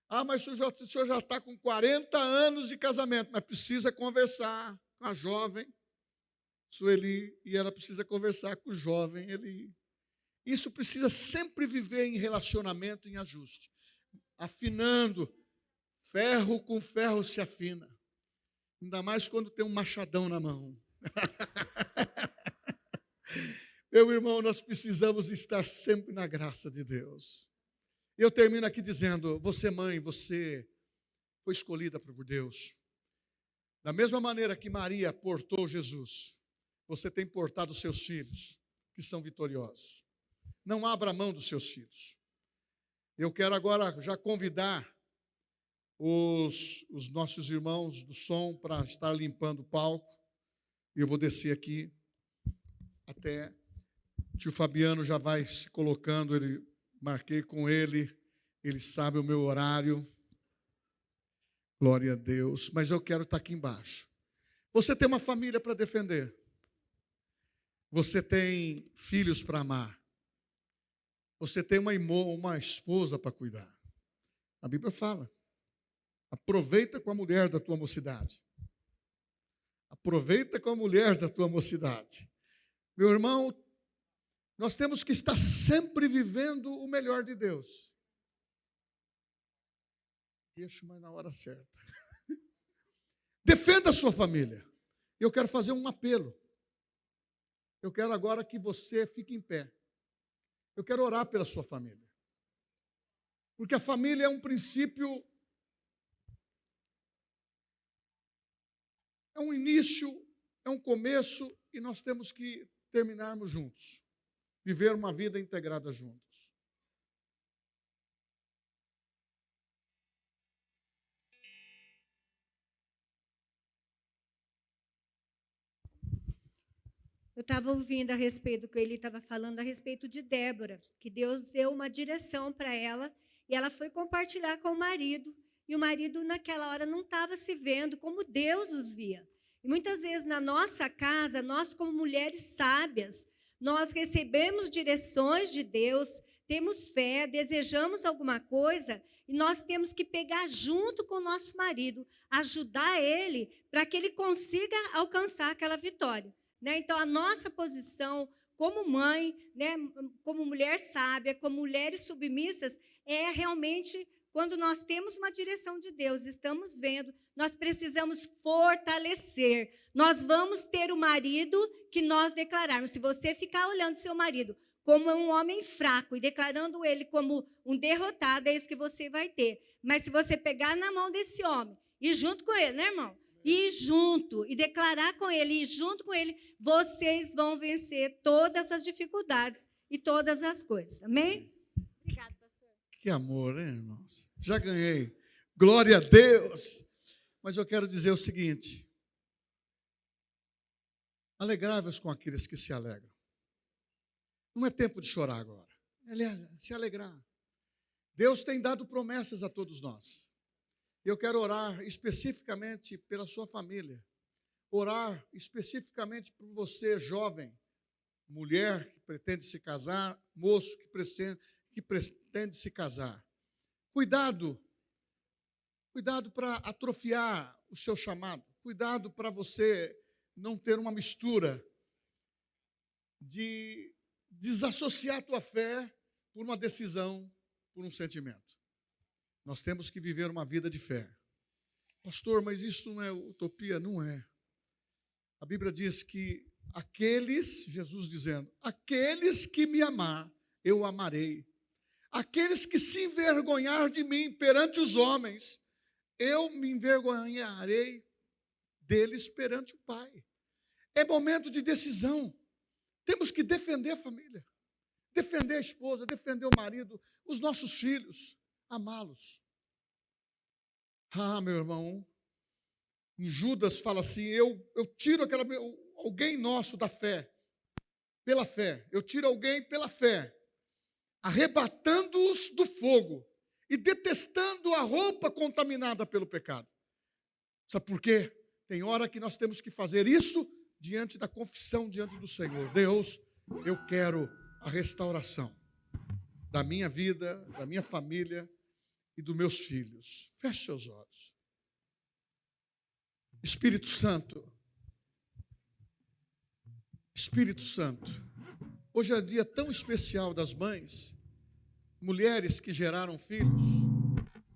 Ah, mas o senhor já está com 40 anos de casamento, mas precisa conversar com a jovem Sueli, e ela precisa conversar com o jovem Eli. Isso precisa sempre viver em relacionamento, em ajuste. Afinando, ferro com ferro se afina. Ainda mais quando tem um machadão na mão. Meu irmão, nós precisamos estar sempre na graça de Deus. Eu termino aqui dizendo, você mãe, você foi escolhida por Deus. Da mesma maneira que Maria portou Jesus, você tem portado os seus filhos, que são vitoriosos. Não abra mão dos seus filhos. Eu quero agora já convidar os nossos irmãos do som para estar limpando o palco. E eu vou descer aqui até... O tio Fabiano já vai se colocando, marquei com ele sabe o meu horário. Glória a Deus. Mas eu quero estar aqui embaixo. Você tem uma família para defender. Você tem filhos para amar. Você tem uma esposa para cuidar. A Bíblia fala. Aproveita com a mulher da tua mocidade. Aproveita com a mulher da tua mocidade. Meu irmão, nós temos que estar sempre vivendo o melhor de Deus. Deixa, mas na hora certa. Defenda a sua família. Eu quero fazer um apelo. Eu quero agora que você fique em pé. Eu quero orar pela sua família. Porque a família é um princípio, é um início, é um começo, e nós temos que terminarmos juntos. Viver uma vida integrada juntos. Eu estava ouvindo a respeito do que ele estava falando, a respeito de Débora, que Deus deu uma direção para ela, e ela foi compartilhar com o marido, e o marido naquela hora não estava se vendo como Deus os via. E muitas vezes na nossa casa, nós como mulheres sábias, nós recebemos direções de Deus, temos fé, desejamos alguma coisa, e nós temos que pegar junto com o nosso marido, ajudar ele, para que ele consiga alcançar aquela vitória. Então, a nossa posição como mãe, como mulher sábia, como mulheres submissas, é realmente quando nós temos uma direção de Deus, estamos vendo, nós precisamos fortalecer. Nós vamos ter o marido que nós declararmos. Se você ficar olhando seu marido como um homem fraco e declarando ele como um derrotado, é isso que você vai ter. Mas se você pegar na mão desse homem e junto com ele, irmão? Ir junto e declarar com ele, e junto com ele, vocês vão vencer todas as dificuldades e todas as coisas. Amém? Obrigada, pastor. Que amor, hein, irmãos? Já ganhei. Glória a Deus. Mas eu quero dizer o seguinte. Alegrai-vos com aqueles que se alegram. Não é tempo de chorar agora. É se alegrar. Deus tem dado promessas a todos nós. Eu quero orar especificamente pela sua família. Orar especificamente por você, jovem, mulher que pretende se casar, moço que pretende se casar. Cuidado para atrofiar o seu chamado. Cuidado para você não ter uma mistura de desassociar a tua fé por uma decisão, por um sentimento. Nós temos que viver uma vida de fé. Pastor, mas isso não é utopia? Não é. A Bíblia diz que Jesus dizendo, aqueles que me amar, eu amarei. Aqueles que se envergonhar de mim perante os homens, eu me envergonharei deles perante o Pai. É momento de decisão. Temos que defender a família, defender a esposa, defender o marido, os nossos filhos, amá-los. Ah, meu irmão, em Judas fala assim, eu tiro alguém nosso da fé. pela fé. Eu tiro alguém pela fé, arrebatando-os do fogo e detestando a roupa contaminada pelo pecado. Sabe por quê? Tem hora que nós temos que fazer isso diante da confissão, diante do Senhor. Deus, eu quero a restauração da minha vida, da minha família e dos meus filhos. Feche seus olhos. Espírito Santo, hoje é um dia tão especial das mães, mulheres que geraram filhos,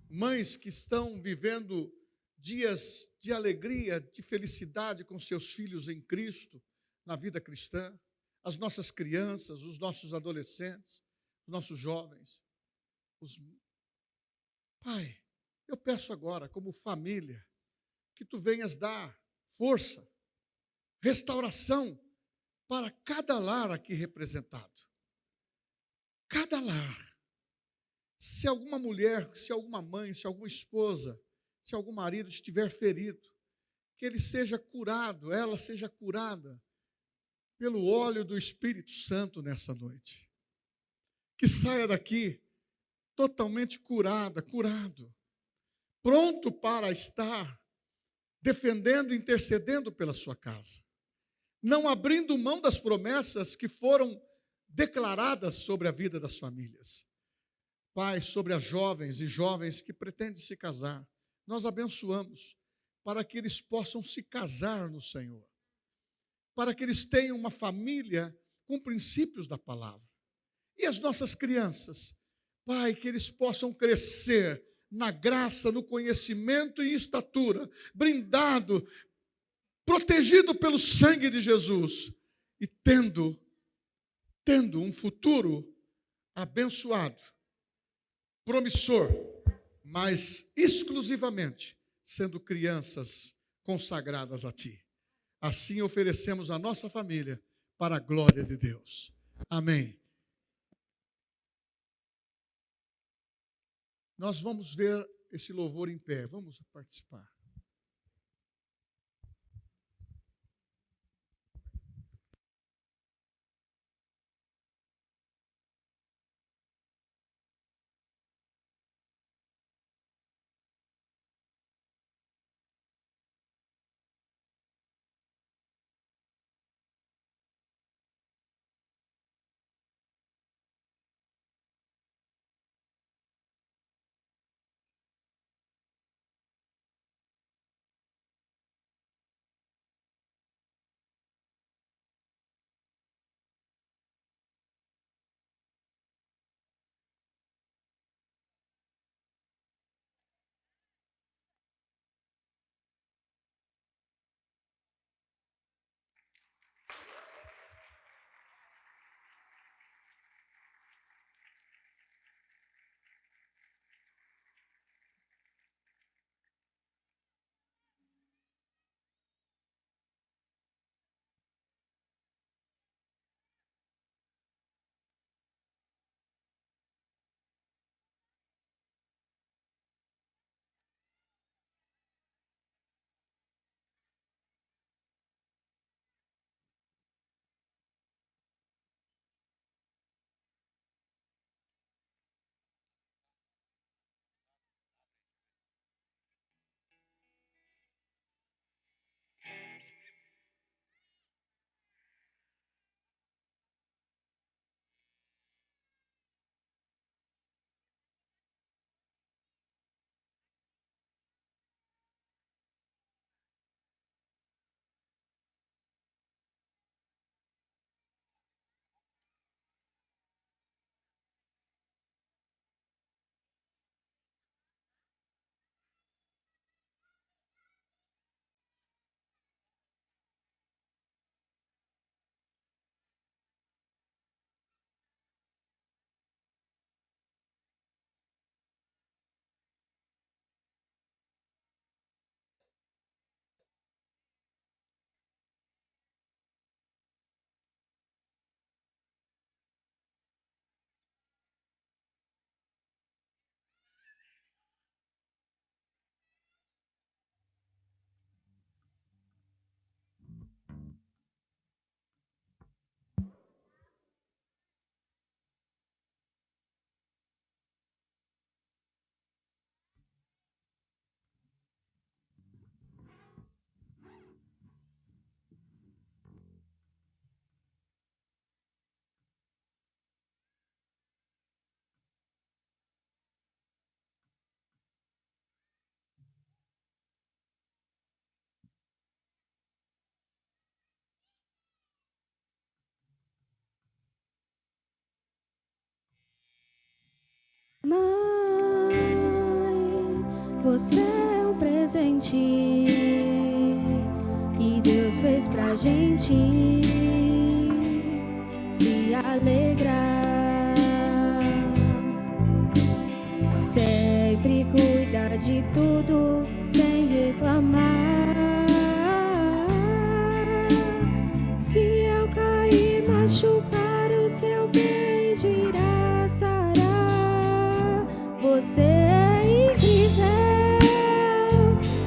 mães que estão vivendo dias de alegria, de felicidade com seus filhos em Cristo, na vida cristã, as nossas crianças, os nossos adolescentes, os nossos jovens. Pai, eu peço agora, como família, que tu venhas dar força, restauração para cada lar aqui representado. Cada lar. Se alguma mulher, se alguma mãe, se alguma esposa, se algum marido estiver ferido, que ele seja curado, ela seja curada pelo óleo do Espírito Santo nessa noite. Que saia daqui totalmente curado, pronto para estar defendendo, intercedendo pela sua casa, não abrindo mão das promessas que foram declaradas sobre a vida das famílias. Pai, sobre as jovens e jovens que pretendem se casar, nós abençoamos para que eles possam se casar no Senhor, para que eles tenham uma família com princípios da palavra. E as nossas crianças, Pai, que eles possam crescer na graça, no conhecimento e estatura, brindado, protegido pelo sangue de Jesus e tendo um futuro abençoado, promissor, mas exclusivamente sendo crianças consagradas a Ti. Assim oferecemos a nossa família para a glória de Deus. Amém. Nós vamos ver esse louvor em pé. Vamos participar. Você é um presente que Deus fez pra gente se alegrar. Sempre cuida de tudo sem reclamar. Se eu cair, machucar, o seu beijo irá sarar. Você é incrível,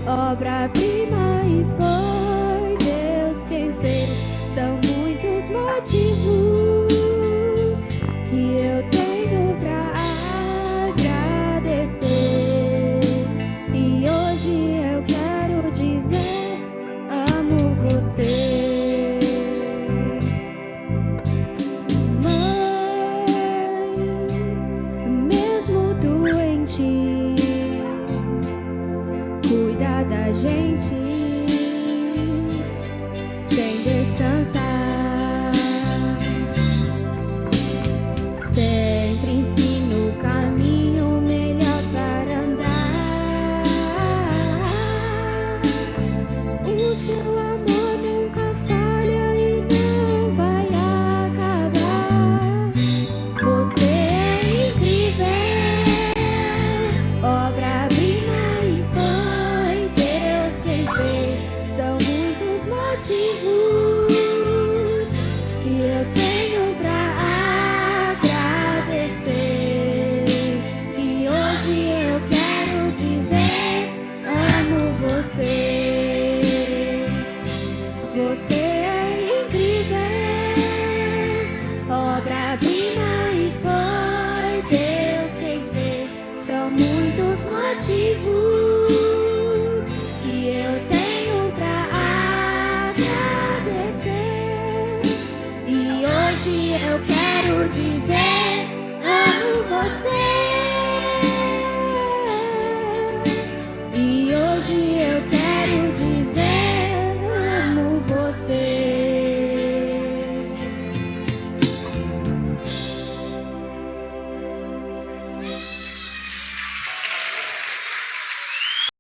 obra-prima, e foi Deus quem fez. São muitos motivos que eu tenho pra agradecer, e hoje eu quero dizer: amo você. Da gente sem descansar, sempre ensina o caminho melhor para andar. O seu amor nunca falha e não vai acabar. Você é incrível, obra-prima, e foi Deus quem fez. São muitos motivos que eu tenho pra agradecer, e hoje eu quero dizer: amo você. Você é incrível, obra-prima, e foi Deus quem fez. São muitos motivos que eu tenho pra agradecer, e hoje eu quero dizer: amo você. E hoje eu quero dizer: